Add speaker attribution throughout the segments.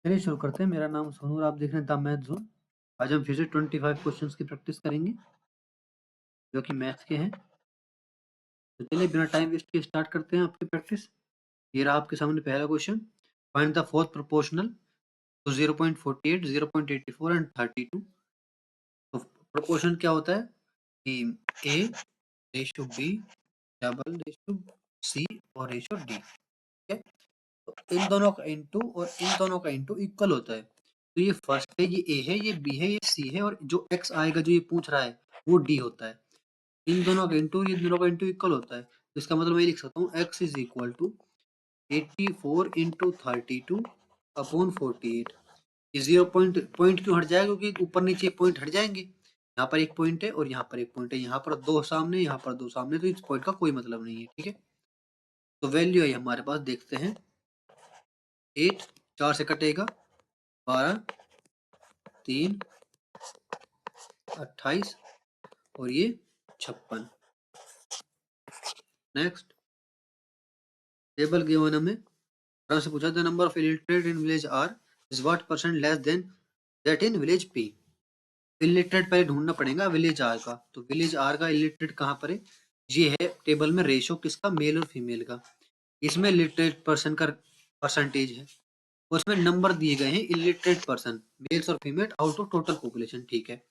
Speaker 1: चलिए शुरू करते हैं। मेरा नाम सोनू और आप देख रहे हैं द मैथ जोन। आज हम फिर से 25 क्वेश्चंस की प्रैक्टिस करेंगे जो कि मैथ्स के हैं। तो चलिए बिना टाइम वेस्ट किए स्टार्ट करते हैं आपकी प्रैक्टिस। ये रहा आपके सामने पहला question. Find the fourth proportional to 0.48, 0.84 and 32। तो प्रोपोर्शन क्या होता है कि A ratio B double ratio C और रेशो डी। ठीक है, तो इन दोनों का इनटू और इन दोनों का इनटू इक्वल होता है। तो ये फर्स्ट है, ये ए है, ये बी है, ये सी है, और जो एक्स आएगा जो ये पूछ रहा है वो डी होता है। इन दोनों का इनटू ये दोनों का इनटू इक्वल होता है, तो इसका मतलब मैं लिख सकता हूँ x is equal to 84 into 32 upon 48। ये जीरो पॉइंट पॉइंट क्यों हट जाएगा, क्योंकि ऊपर नीचे पॉइंट हट जाएंगे। यहाँ पर एक पॉइंट है और यहाँ पर एक पॉइंट है, यहाँ पर दो सामने, यहाँ पर दो सामने, तो इस पॉइंट का कोई मतलब नहीं है। ठीक है, तो वैल्यू है हमारे पास, देखते हैं। 8 4 से कटेगा, 12 3 28 और ये 56। नेक्स्ट टेबल गिवन हमें से पूछा the number of illiterate in village R is what percent less than that in village P. Illiterate पहले ढूंढना पड़ेगा विलेज आर का। तो विलेज आर का इलिटरेट कहाँ पर है, ये है टेबल में रेशो किसका, मेल और फीमेल का। इसमें इलिटरेट पर्सन का परसेंटेज है, उसमें नंबर दिए गए हैं इलिटरेट पर्सन मेल्स और female out of total population. ठीक है,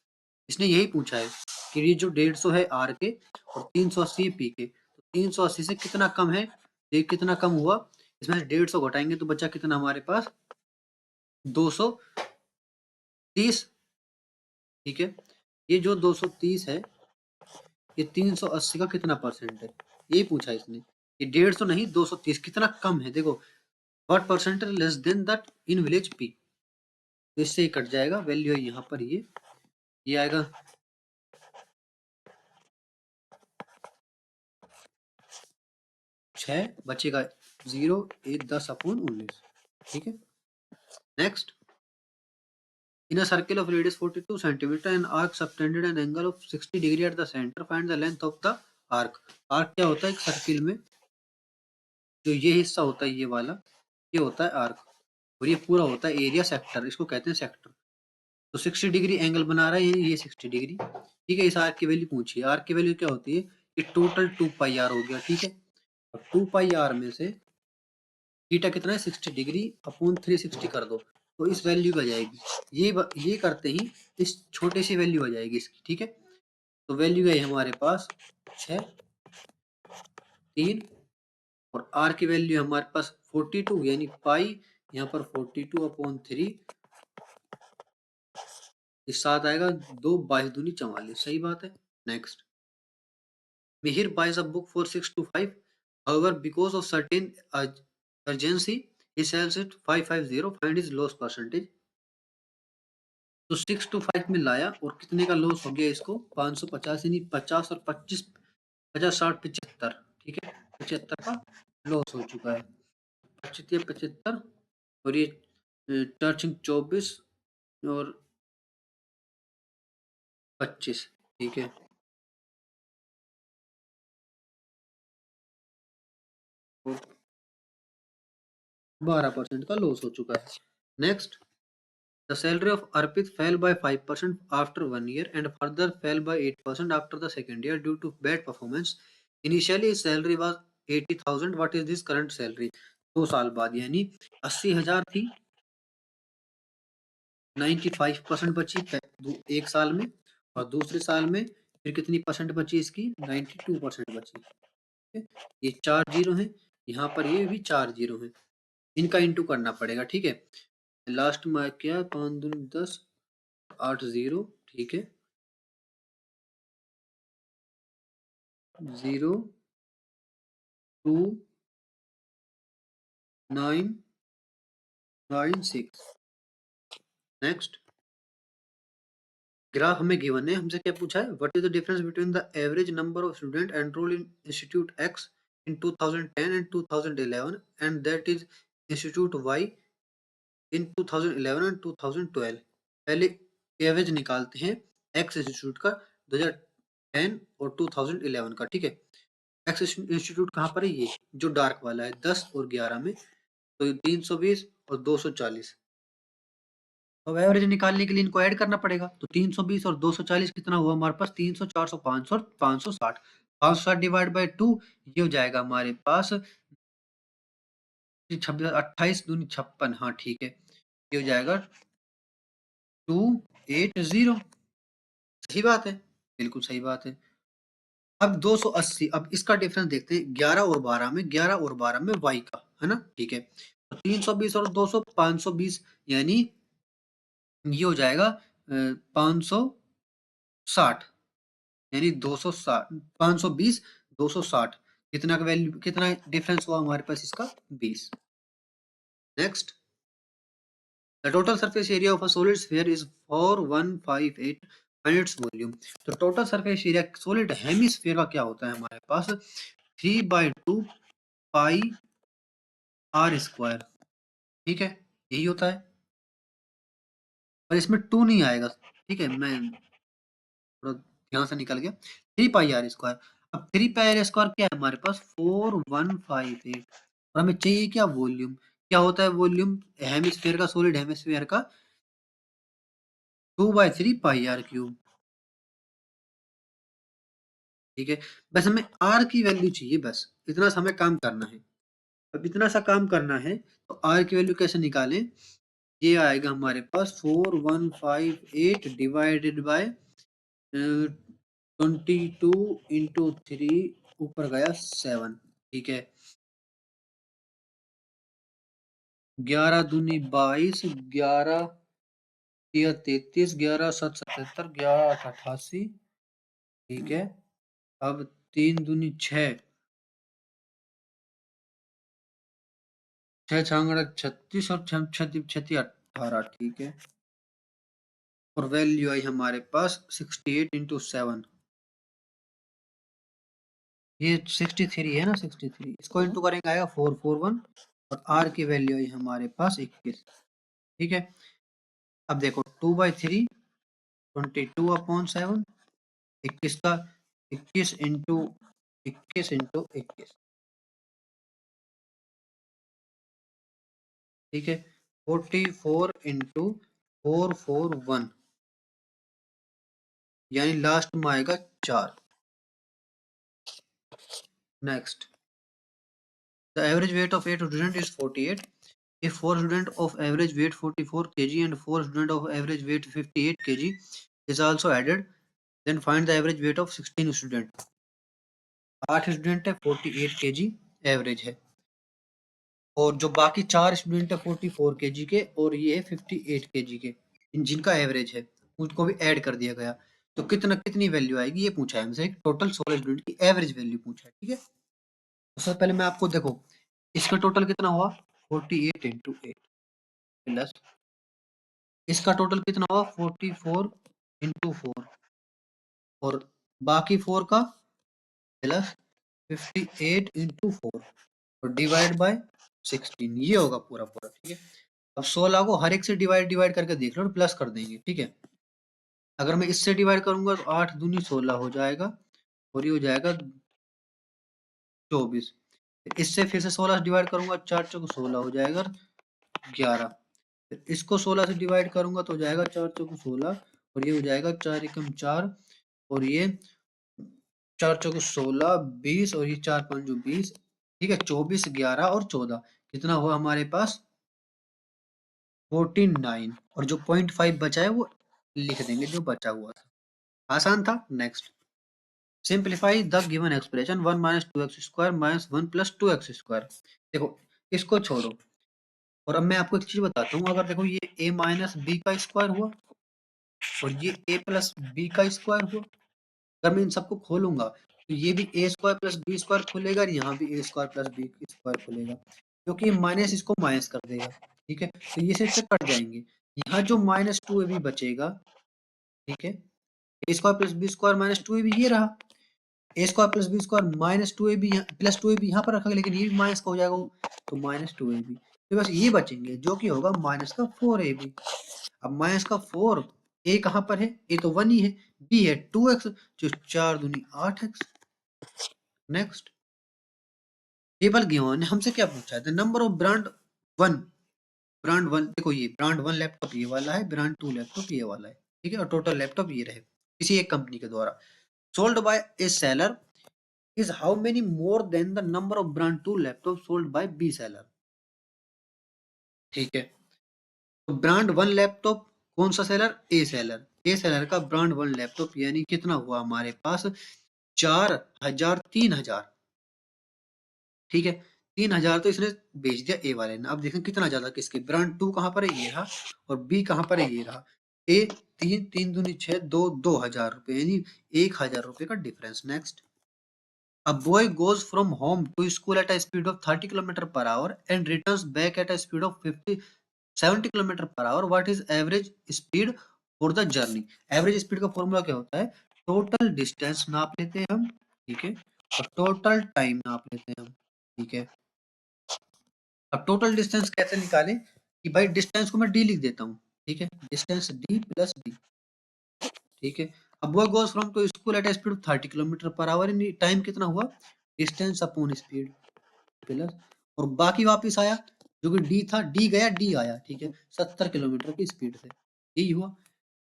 Speaker 1: इसने यही पूछा है कि ये जो 150 है आर के और 380 पी के, तो 380 से कितना कम है, ये कितना कम हुआ, इसमें से 150 घटाएंगे तो बचा कितना हमारे पास 230। ठीक है, ये जो 230 है ये 380 का कितना परसेंट है, यही पूछा है इसने। ये 150 नहीं 230 कितना कम है। देखो what percent less than that in village P, तो इससे ही कट जाएगा। वैल्यू है यहाँ पर ये आएगा 6, बचेगा 0, 1 10 अपॉन 19। ठीक है, next in a circle of radius 42 centimeter an arc subtended an angle of 60 degree at the center, find the length of the arc। arc क्या होता है, एक सर्किल में जो ये हिस्सा होता है ये वाला, ये होता है आर्क, और ये पूरा होता है एरिया सेक्टर, इसको कहते हैं सेक्टर। तो 60 डिग्री एंगल बना रहा है, यानी ये 60 डिग्री। ठीक है, इस आर्क की वैल्यू पूछिए। आर्क की वैल्यू क्या होती है, ये टोटल 2 पाई आर हो गया। ठीक है, और 2 पाई आर में से थीटा कितना है 60 डिग्री अपॉन 360 कर दो, तो इस वैल्यू आ जाएगी। ये करते ही इस छोटे सी वैल्यू आ जाएगी इसकी। ठीक है, तो वैल्यू है हमारे पास 6 3, और आर की वैल्यू हमारे पास 42 यानी पाई, यहाँ पर 42 अपॉन 3, इस साथ आएगा 2 22 दूनी 44। सही बात है। Next Mihir buys a book for 6 to 5. However, because of certain urgency, he sells it 550. Find his loss percentage। तो 6 to 5 में लाया और कितने का लॉस हो गया इसको, 550, यानी 50 और 25, 50 60 75। ठीक है, 75 का लॉस हो चुका है। 25 75 और ये 24 और 25। ठीक है, 12% का लॉस हो चुका है। Next The salary of Arpit fell by 5% after 1 year and further fell by 8% after the second year due to bad performance. Initially his salary was 80,000. What is this current salary? 2 साल बाद यानी 80,000 थी, 95% बची एक साल में, और दूसरे साल में फिर कितनी परसेंट बची इसकी, 92% बची। ठीक है? ये 4 जीरो है, यहाँ पर ये भी 4 जीरो है, इनका इंटू करना पड़ेगा। ठीक है, लास्ट में क्या 5 दूनी 10 8 0। ठीक है, 0 2 9 9 6। नेक्स्ट ग्राफ हमें गिवन है, हमसे क्या पूछा है, what is the difference between the average number of student enrol in institute X in 2010 and 2011 and that is institute Y in 2011 and 2012। पहले एवरेज निकालते हैं एक्स इंस्टीट्यूट का 2010 और 2011 का। ठीक है, एक्स इंस्टीट्यूट कहाँ पर है, ये जो डार्क वाला है 10 और 11 में, तो 320 और 240। तो एवरेज निकालने के लिए इनको ऐड करना पड़ेगा। तो 320 और 240 कितना हुआ हमारे पास? 300, 400, 500 और 560। 560 डिवाइड बाय 2, ये हो जाएगा हमारे पास 26, 28 दूनी 56। हाँ ठीक है, ये हो जाएगा 280। सही बात है, बिल्कुल सही बात है। अब 280, अब इसका डिफरेंस देखते हैं 11 और 12 में, 11 और 12 में y का, है ना? ठीक है, तो 320 और 200, 520, यानी ये हो जाएगा 560, यानी 260, 520, 260, कितना का वैल्यू, कितना डिफरेंस हुआ हमारे पास इसका? 20। Next, the total surface area of a solid sphere is 4158 and its volume. तो total surface area solid hemisphere का क्या होता है हमारे पास? 3/2 पाई आर स्क्वायर। ठीक है, यही होता है, और इसमें 2 नहीं आएगा। ठीक है, मैं थोड़ा ध्यान से निकल गया। 3 पाई आर स्क्वायर। अब 3 पाई आर स्क्वायर क्या है हमारे पास? 4158। और हमें चाहिए क्या? वॉल्यूम। क्या होता है वॉल्यूम हेमिस्फीयर का, सॉलिड हेमिस्फीयर का? 2/3 पाई आर क्यूब। ठीक है, बस हमें आर की वैल्यू चाहिए, बस इतना सा हमें काम करना है। अब इतना सा काम करना है, तो आर की वैल्यू कैसे निकालें? ये आएगा हमारे पास 4158 डिवाइडेड बाय 22 × 3, ऊपर गया 7। ठीक है, 11 दूनी 22, 11 या 33, 11 7 77, 11 8 88। ठीक है, अब 3 दूनी 6, 6 6 36 और 36 18। ठीक है, और वैल्यू आई हमारे पास 68 × 7। ये 63 है ना, 63, इसको इंटू करेंगे आएगा 441, और आर की वैल्यू आई हमारे पास 21। ठीक है, अब देखो 2/3, 22/7, 21 का 21 × 21। ठीक है, 44 × 441, यानी लास्ट में आएगा 4। Next, the average weight of 8 student is 48। If 4 students of average weight 44 kg and 4 students of average weight 58 kg is also added, then find the average weight of 16 students। 8 student है, 48 kg average है, और जो बाकी 4 student है 44 kg के, और ये है 58 kg के, जिनका एवरेज है, उनको भी ऐड कर दिया गया। तो कितना, कितनी वैल्यू आएगी, ये पूछा है हमसे। टोटल 16 स्टूडेंट की एवरेज वैल्यू पूछा है। ठीक है, तो सबसे पहले मैं आपको देखो, इसका टोटल कितना हुआ? 48 × 8 प्लस इसका टोटल कितना हुआ? 44 × 4, और बाकी 4 का प्लस 58 × 4, और डिवाइड बाय 16, ये होगा पूरा पूरा। ठीक है, अब 16 को हर एक से डिवाइड डिवाइड करके देख लो, और प्लस कर देंगे। ठीक है, अगर मैं इससे डिवाइड करूंगा तो 8 दूनी 16 हो जाएगा, और ये हो जाएगा 24। इससे फिर से 16 से डिवाइड करूंगा, 4 चौक 16 हो जाएगा 11। इसको 16 से डिवाइड करूंगा तो हो जाएगा 4 चौक 16, और ये हो जाएगा 4 एकम 4, और ये 4 चौक 16, 20, और ये 4 5 20। ठीक है, 24, 11 और 14, कितना हुआ हमारे पास? 49। और जो 0.5 बचा है वो लिख देंगे, जो बचा हुआ था। आसान था। Next, simplify the given expression 1 - 2x² - 1 + 2x²। देखो, इसको छोड़ो, और अब मैं आपको एक चीज बताता हूँ। अगर देखो, ये a - b का स्क्वायर हुआ, और ये a + b का स्क्वायर हुआ, अगर मैं इन सबको खोलूंगा तो ये भी a² + b² खुलेगा, और यहाँ भी a² + b² खुलेगा, क्योंकि माइनस इसको माइनस कर देगा। ठीक है, तो ये से कट जाएंगे। यहाँ जो -2ab बचेगा, ठीक है, a² + b² -2ab ये रहा, a² + b² -2ab +2ab यहाँ पर रखा, लेकिन ये भी माइनस का हो जाएगा, तो -2ab, तो बस ये बचेंगे, जो कि होगा -4ab। अब -4, a कहाँ पर है? a तो 1 ही है, b है 2x, जो 4 दूनी 8x। नेक्स्ट, टेबल गिवन है, हमसे क्या पूछा है? The number of brand 1 brand 1 देखो, ये ब्रांड 1 लैपटॉप ये वाला है, ब्रांड 2 लैपटॉप ये वाला है, ठीक है, और टोटल लैपटॉप ये रहे किसी एक कंपनी के द्वारा। Sold by A seller is how many more than the number of brand 2 laptop sold by B seller, ठीक है। तो ब्रांड 1 लैपटॉप कौन सा seller? A seller. A seller का ब्रांड 1 लैपटॉप यानी कितना हुआ हमारे पास? 4000, 3000, ठीक है। 3000 तो इसने बेच दिया ए वाले ने। अब देखें कितना ज्यादा किसके, ब्रांड 2 कहां पर है? ये रहा। और बी कहां पर है? ये रहा। ए 3, 3 दूनी 6, 2, 2000 रुपए, यानी 1000 रुपए का difference. Next, a boy goes from home to school at a speed of 30 kilometer per hour and returns back at a speed of 70 kilometre per our. What is average speed for the journey? Average speed का formula क्या होता है? Total distance नाप लेते हैं हम, ठीक है, और टोटल टाइम नाप लेते हैं हम, ठीक है। अब टोटल डिस्टेंस कैसे निकालें? कि भाई डिस्टेंस को मैं डी लिख देता हूँ, ठीक है, डिस्टेंस डी प्लस डी, ठीक है। अब boy goes from to school at speed 30 kilometre per hour, time कितना हुआ? डिस्टेंस अपॉन स्पीड प्लस, और बाकी वापस आया जो कि डी था, डी गया डी आया, ठीक है, 70 किलोमीटर की स्पीड से, यही हुआ।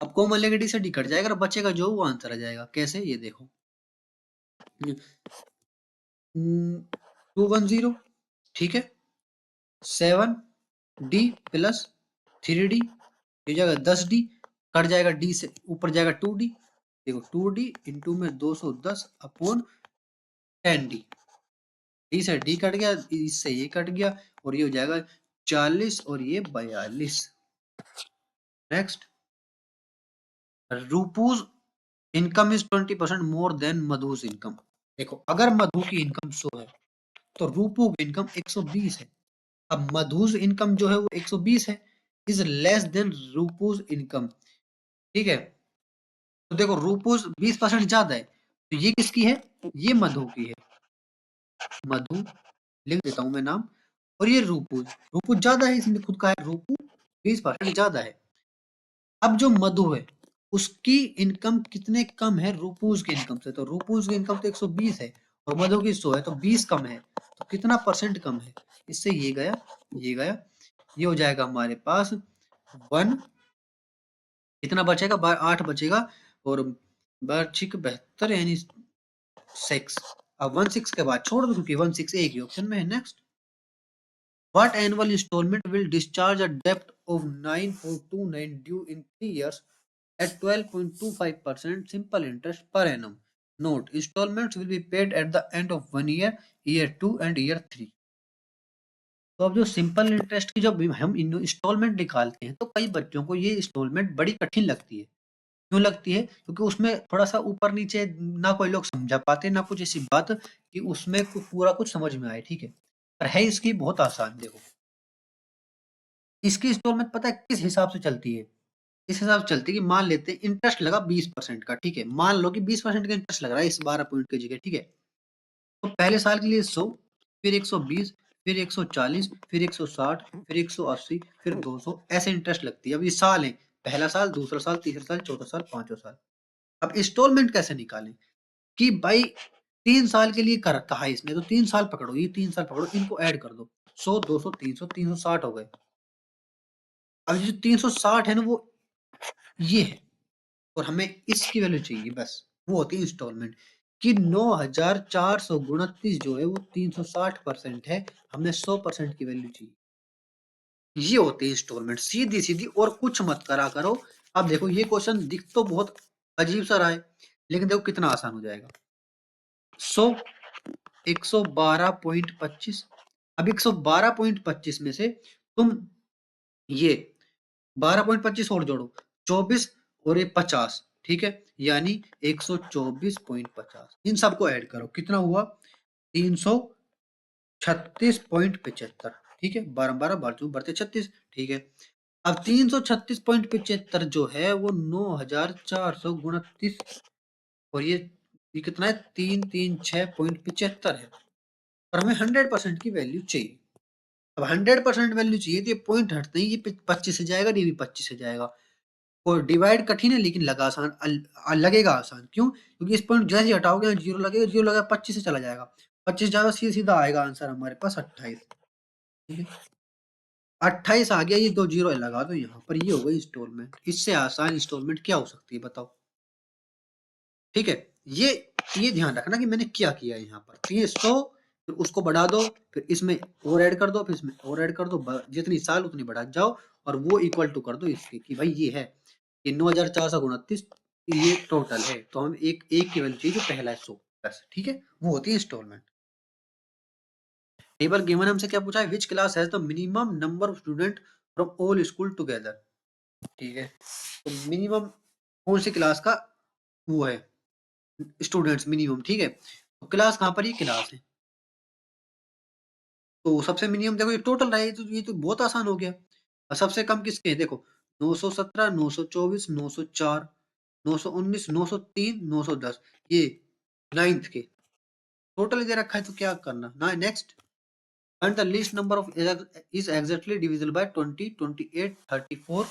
Speaker 1: अब कॉमन लेके डी से डी कट जाएगा और बचेगा जो वो आंसर आ जाएगा। कैसे? ये देखो, 210, ठीक है, 7d प्लस 3d, ये जाएगा 10d, कट जाएगा डी से ऊपर जाएगा 2d, देखो 2d इंटू में 210 अपॉन 10d, डी से डी कट गया, इससे ये कट गया, और ये हो जाएगा 40 और ये 42। नेक्स्ट, रूपूज income is 20% more than Madhu's income. देखो, अगर मधु की इनकम 100 है तो रूपू की इनकम 120 है। अब मधुस इनकम जो है वो 120 है, इज लेस देन रूपूज इनकम, ठीक है। तो देखो, रूपूज 20% ज्यादा है, तो ये किसकी है? ये मधु की है। मधु लिख देता हूं मैं नाम, और ये रूपूज, रूपूज ज्यादा है, इसने खुद कहा है रूपू 20% ज्यादा है। अब जो मधु है उसकी इनकम कितने कम है रूपूज की इनकम से? तो रूपूज की इनकम तो 120 है और मधु की 100 है, तो 20 कम है, तो कितना परसेंट कम है? इससे ये गया, ये गया, ये हो जाएगा हमारे पास 1, कितना बचेगा? 8 बचेगा, और 72 यानी 6। अब 16 के बाद छोड़ दो क्योंकि 16 एक ही ऑप्शन में है। Next, what annual installment will discharge a debt of 9.29 due in 3 years at 12.25% simple interest per annum? Note, installments will be paid at the end of 1 year, year 2 and year 3। तो अब जो simple interest की जब हम instalment निकालते हैं तो कई बच्चों को ये इंस्टॉलमेंट बड़ी कठिन लगती है। क्यों लगती है? क्योंकि उसमें थोड़ा सा ऊपर नीचे ना कोई लोग समझा पाते, ना कुछ ऐसी बात कि उसमें पूरा कुछ समझ में आए, ठीक है। पर है इसकी बहुत आसान। देखो, इसकी इंस्टॉलमेंट पता है किस हिसाब से चलती है? इस हिसाब से चलती है कि मान लेते हैं इंटरेस्ट लगा 20% का, ठीक है, मान लो कि 20% का इंटरेस्ट लग रहा है इस 12 पॉइंट की जगह, ठीक है। तो पहले साल के लिए 100, फिर 120, फिर 140, फिर 160, फिर 180, फिर 200, ऐसे इंटरेस्ट लगती है। अब ये साल है, पहला साल, दूसरा साल, तीसरा साल, चौथा साल, पांचवा साल। अब इंस्टॉलमेंट कैसे निकालें? कि भाई 3 साल के लिए कर कहा है इसने, तो 3 साल पकड़ो, ये 3 साल पकड़ो, इनको ऐड कर दो, 100, 200, 300, 360 हो गए। अब ये जो 360 है ना, वो ये है, और हमें इसकी वैल्यू चाहिए बस। वो होती है इंस्टॉलमेंट कि 9429 जो है वो 360% है, हमें 100% की वैल्यू चाहिए। ये होती है इंस्टॉलमेंट, सीधी सीधी, और कुछ मत करा करो। अब देखो, ये क्वेश्चन दिख तो बहुत अजीब सा रहा है, लेकिन देखो कितना आसान हो जाएगा। 100, 112.25, अब 112.25 में से तुम ये 12.25 और जोड़ो, 24 और ये 50, ठीक है, यानी 124.50। इन सबको ऐड करो, कितना हुआ? 336.75, ठीक है, 12 12 बढ़ते 36, ठीक है। अब 336.75 जो है वो 9429, और ये कितना है? 336.75 है, और हमें 100% की वैल्यू चाहिए। अब 100% वैल्यू चाहिए तो ये पॉइंट हटते ही ये 25 से जाएगा, ये भी 25 से जाएगा। और डिवाइड कठिन है लेकिन लगा आसान, लगेगा आसान। क्यों? क्योंकि इस पॉइंट जैसे ही हटाओगे जीरो लगेगा, जीरो लगा 25 से चला जाएगा, 25 जाएगा, सीधा सीधा आएगा आंसर हमारे पास 28, ठीक है। 28 आ गया, ये 2 जीरो लगा दो यहाँ पर, ये हो गई इंस्टॉलमेंट। इससे आसान इंस्टॉलमेंट क्या हो सकती है बताओ? ठीक है, ये ध्यान रखना कि मैंने क्या किया है यहाँ पर। तो ये 100, फिर उसको बढ़ा दो, फिर इसमें और ऐड कर दो, फिर इसमें और ऐड कर दो, जितनी साल उतनी बढ़ा जाओ, और वो इक्वल टू कर दो इसके कि भाई ये है, ये 9429 ये टोटल है। तो हम एक एक की वैल्यू चाहिए जो पहला है 100 बस, ठीक है, वो होती है इंस्टॉलमेंट। टेबल गिवन हमसे क्या पूछा है, which class has the minimum number of student from all school together. ठीक है, तो मिनिमम कौन सी क्लास का वो है स्टूडेंट्स मिनिमम, ठीक है, तो क्लास कहाँ पर, ये क्लास है, तो सबसे मिनिमम देखो ये टोटल रहा है, ये तो बहुत आसान हो गया। और सबसे कम किसके हैं देखो, 917, 924, 904, 919, 903, 910, ये 9th के टोटल दे रखा है, तो क्या करना ना, next. And the least number of is exactly divisible by 20, 28, 34,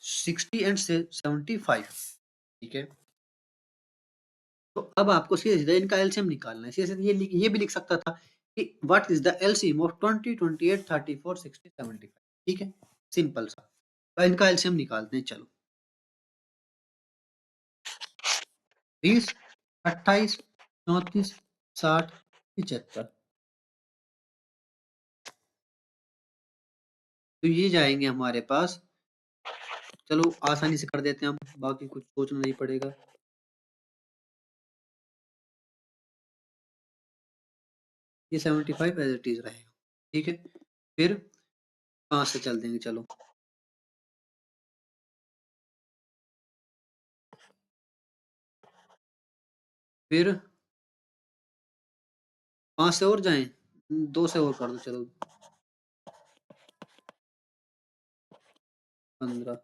Speaker 1: 60 and 75। ठीक है, तो अब आपको सीधे सीधे इनका एलसीएम निकालना है। सीधे सीधे ये भी लिख सकता था कि what is the LCM of 20, 28, 34, 60, 75। ठीक है, सिंपल सा। तो इनका एलसीएम निकालते हैं, चलो। 20, 28, 34, 60, 75। तो ये जाएंगे हमारे पास, चलो आसानी से कर देते हैं हम, बाकी कुछ सोचना नहीं पड़ेगा। ये 75 एज इट इज रहेगा, ठीक है। फिर 5 से चल देंगे, चलो। फिर 5 से और जाएं, 2 से और कर दो, चलो। 15,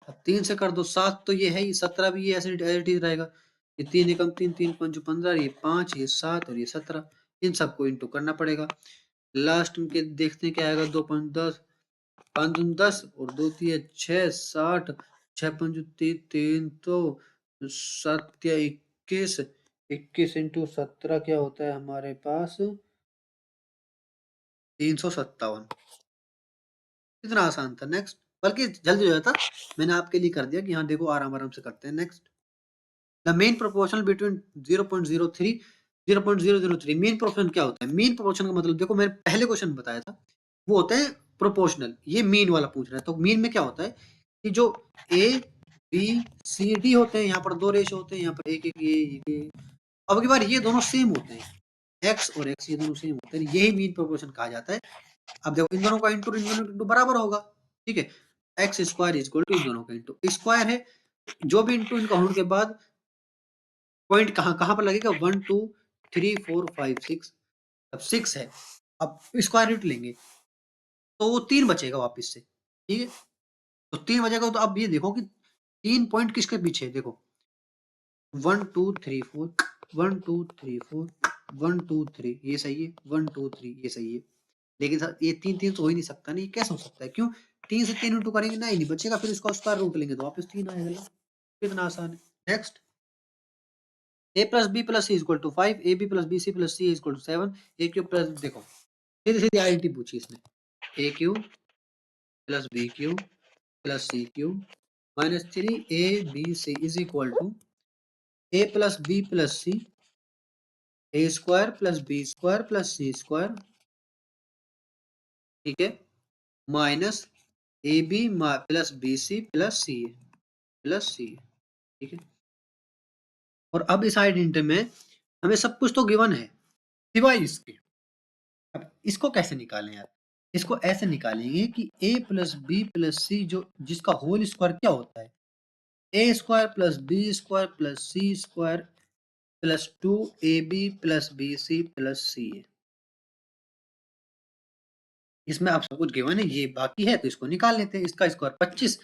Speaker 1: अब 3 से कर दो 7, तो ये है ही, 17 भी ये ऐसे एज इट इज रहेगा। ये 3 एकम 3, 3 पंच 15, ये 5, ये 7 और ये 17, इन सबको इंटू करना पड़ेगा। लास्ट के देखते हैं क्या आएगा, 2 5 10, 5 दूनी 10 और 2 3 6, 60, 6 5 3 3, तो 7 या 21, 21 इंटू 17 क्या होता है हमारे पास, 357। इतना आसान था, नेक्स्ट। बल्कि जल्दी हो जाता, मैंने आपके लिए कर दिया कि हाँ देखो आराम आराम से करते हैं, next. The main proportional between 0.03, 0.003, main proportion क्या होता है, मेन प्रोपोर्शन का मतलब देखो मैंने पहले क्वेश्चन में बताया था, वो होता है प्रोपोर्शनल, ये मीन वाला पूछ रहा है। तो मीन में क्या होता है कि जो ए बी सी डी होते हैं, यहाँ पर 2 रेशो होते हैं, यहाँ पर एक एक ये, अब की बार ये दोनों सेम होते हैं, एक्स और एक्स ये दोनों सेम होते हैं, यही मीन प्रोपोर्शन कहा जाता है। अब देखो इन दोनों का इंटू इन दोनों का इंटू बराबर होगा, ठीक है, x square is equal to इन दोनों का इंटू स्क्वायर है, जो भी इंटू इनका होने के बाद पॉइंट कहाँ कहाँ पर लगेगा, 1 2 3 4 5 6, अब 6 है, अब स्क्वायर रूट लेंगे तो वो 3 बचेगा वापस से, ठीक है, तो 3 बचेगा। तो अब ये देखो कि 3 पॉइंट किसके पीछे है, देखो 1 2 3 4, 1 2 3 4, 1 2 3, ये सही है, 1 2 3 ये सही है। लेकिन सर ये 3 3 तो हो ही नहीं सकता, नहीं कैसे हो सकता है, क्यों, 3 से 3 इंटू करेंगे ना, ही नहीं बचेगा, फिर इसका स्क्वायर रूट लेंगे तो वापस 3 आएगा। कितना आसान है, next. a plus b plus c equal to 5, a b plus b c plus c equal to 7, a cube plus, देखो सीधी सीधी आईडेंटिटी पूछी इसने, a cube plus b cube plus c cube minus 3 a b c is equal to a plus b plus c, a square plus b square plus c square, ठीक है, minus a b plus b c plus सी, ठीक है। और अब इस identity में हमें सब कुछ तो गिवन है सिवाय इसके। अब इसको कैसे निकालें यार, इसको ऐसे निकालेंगे कि a plus b plus c जो जिसका होल स्क्वायर क्या होता है, a square plus b square plus c square plus 2ab plus b c plus c है। इसमें आप सब कुछ गिवन है, ये बाकी है तो इसको निकाल लेते हैं। इसका स्क्वायर 25,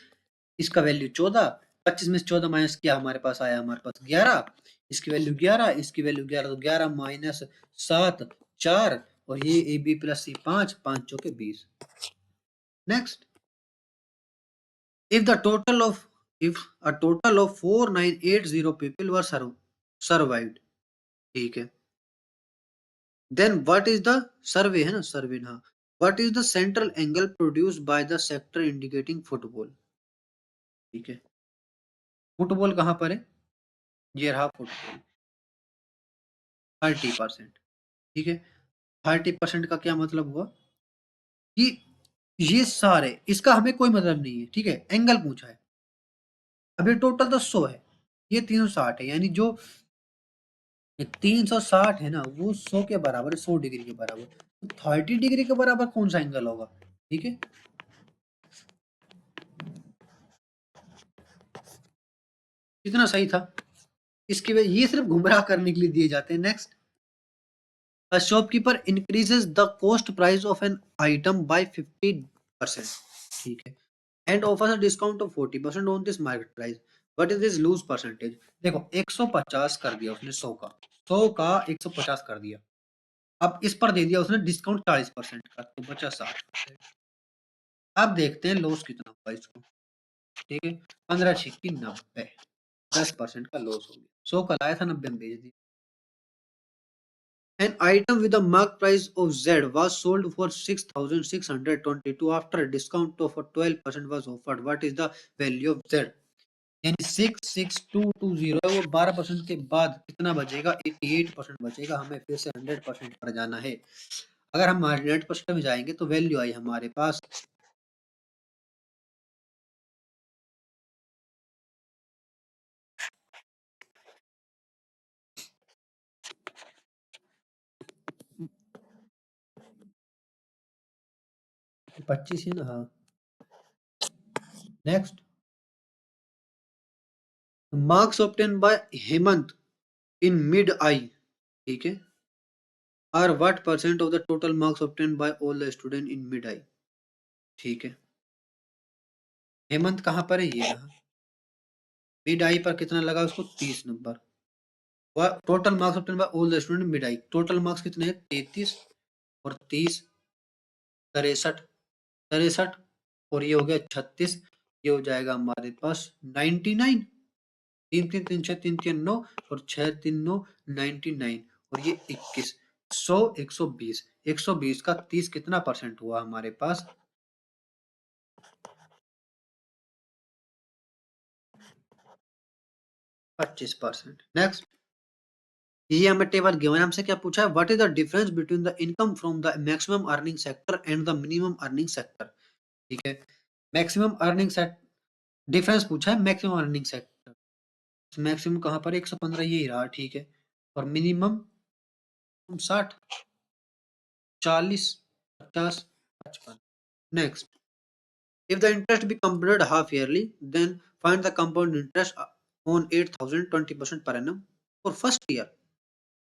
Speaker 1: इसका वैल्यू 14, 25 में से 14 माइनस किया हमारे पास आया, हमारे पास 11, इसकी वैल्यू 11, इसकी वैल्यू 11, तो 11 माइनस 7 4, और ये ए बी प्लस सी 5, 5 चौके 20। Next, if the total of if a total of 4980 people were survived, ठीक है, then what is the survey, है ना, सर्वे, हाँ, what is the central angle produced by the sector indicating football? ठीक है, फुटबॉल कहाँ पर है? ये रहा फुटबॉल, 30%। ठीक है, 30% का क्या मतलब हुआ कि ये सारे, इसका हमें कोई मतलब नहीं है, ठीक है, एंगल पूछा है। अभी टोटल तो 100 है, ये 360 है, यानी जो ये 360 है ना, वो 100 के बराबर है, 100 डिग्री के बराबर। तो 30 डिग्री के बराबर कौन सा एंगल होगा? ठीक है, कितना सही था। इसकी वजह, ये सिर्फ गुमराह करने के लिए दिए जाते हैं। Next, a shopkeeper increases the cost price of an item by 50%, ठीक है, and offers a discount of 40% on this market price. What is this lose percentage? देखो 150 कर दिया उसने, 100 का, 100 का 150 कर दिया। अब इस पर दे दिया उसने डिस्काउंट 40% का, तो बचा 60%। अब देखते हैं लॉस कितना हुआ इसको। ठीक है, 15 छिक्की 90, 10% का लॉस हो गया। 100 का लाया था, 90 में बेच दिया। An item with a mark price of Z was sold for 6,622 after a discount of 12% was offered. What is the value of Z? यानी 66220 है, वो 12% के बाद कितना बचेगा? 88% बचेगा। हमें फिर से 100% पर जाना है। अगर हम 100% में जाएंगे तो वैल्यू आई हमारे पास 25 है ना। हाँ, next, marks obtain by Hemant in mid I, ठीक है, are what percent of the total marks obtain by all the student in mid I? ठीक है, हेमंत कहाँ पर है? ये रहा। मिड आई पर कितना लगा उसको? 30 number. Total marks obtain by all the student mid I, total marks कितने हैं? 33 और 30, 63, 63 और ये हो गया 36। ये हो जाएगा हमारे पास 99। तीन तीन तीन छः, तीन तीन 9 और 6 3 9, 99 और ये 21, 100, 120, 120 का 30 कितना परसेंट हुआ हमारे पास? 25%। नेक्स्ट, ये हमें टेबल गिवन, हमसे क्या पूछा है? What is the difference between the income from the maximum earning sector and the minimum earning sector? ठीक है, मैक्सिमम अर्निंग सेक्टर डिफरेंस पूछा है, मैक्सिमम अर्निंग सेक्टर। मैक्सिमम कहाँ पर? 115, यही रहा, ठीक है, और minimum 60, 40, 50, 55। Next, if the interest be computed half yearly, then find the compound interest on 8,000 20% per annum for first year.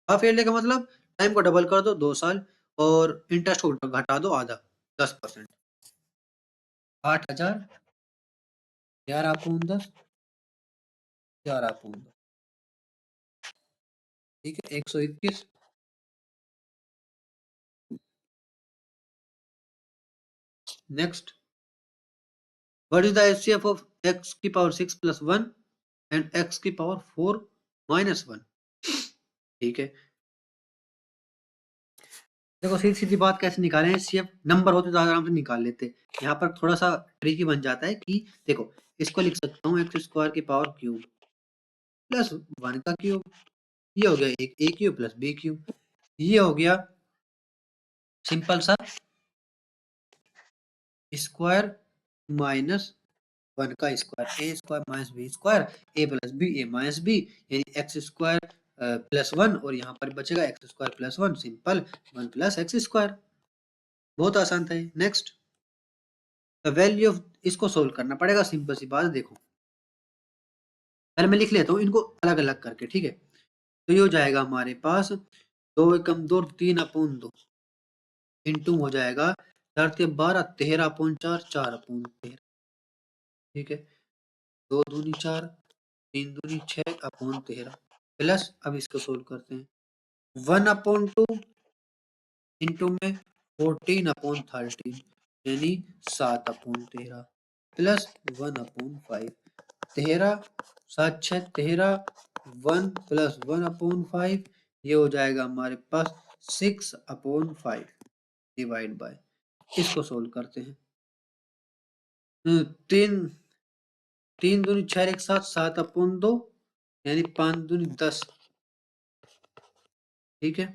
Speaker 1: Half yearly का मतलब टाइम को डबल कर दो, 2 साल, और इंटरेस्ट को घटा दो आधा, 10%। 8,000, 11 × 10, 11 × 10, ठीक है, 121। Next, what is the HCF of x की पावर 6 + 1 एंड x की पावर 4 - 1? ठीक है, देखो सीधी सीधी बात कैसे निकालें? एचसीएफ नंबर होते तो आराम से निकाल लेते। यहाँ पर थोड़ा सा ट्रिकी बन जाता है कि देखो, इसको लिख सकता हूँ x² की पावर क्यूब प्लस 1 का क्यूब, ये हो गया एक a cube plus b cube, ये हो गया सिंपल सा स्क्वायर माइनस 1 का square, a² - b² a + b a - b, यानी x² +1, और यहाँ पर बचेगा x² + 1, सिंपल 1 + x²। बहुत आसान था ये। नेक्स्ट, द वैल्यू ऑफ, इसको सोल्व करना पड़ेगा, सिंपल सी बात। देखो पहले मैं लिख लेता हूँ इनको अलग अलग करके, ठीक है। तो ये हो जाएगा हमारे पास 2 एकम 2, 3/2 इंटू हो जाएगा 4 × 12, 13/4, 4/13, ठीक है, 2 दूनी 4, 3 दूनी 6/13 प्लस, अब इसको सोल्व करते हैं, 1/2 इंटू में 14/13 यानी 7/13 प्लस 1/5, 13, 7 6 13, 1 + 1/5, ये हो जाएगा हमारे पास 6/5 डिवाइड बाय इसको सोल्व करते हैं। 3 3 दूनी 4 एक साथ 7/2 यानी 5 दूनी 10। ठीक है,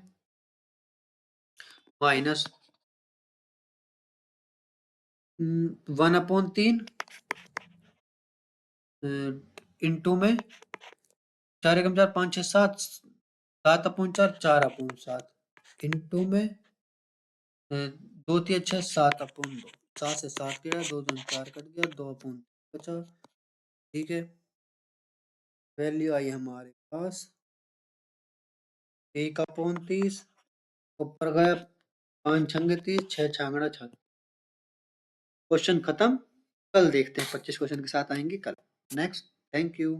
Speaker 1: माइनस 1/3 इंटू में 4 एकम 4 5 6 7 7/4 4/7 इंटू में 2 3 6 7/2 7 से 7 गया 2 2 4 कट गया 2/3 बचा। ठीक है, वैल्यू आई हमारे पास 1/30 ऊपर गया 5 छंगे 30 6 छांगड़ा 6। क्वेश्चन खत्म। कल देखते हैं 25 क्वेश्चन के साथ आएंगे कल। Next, thank you.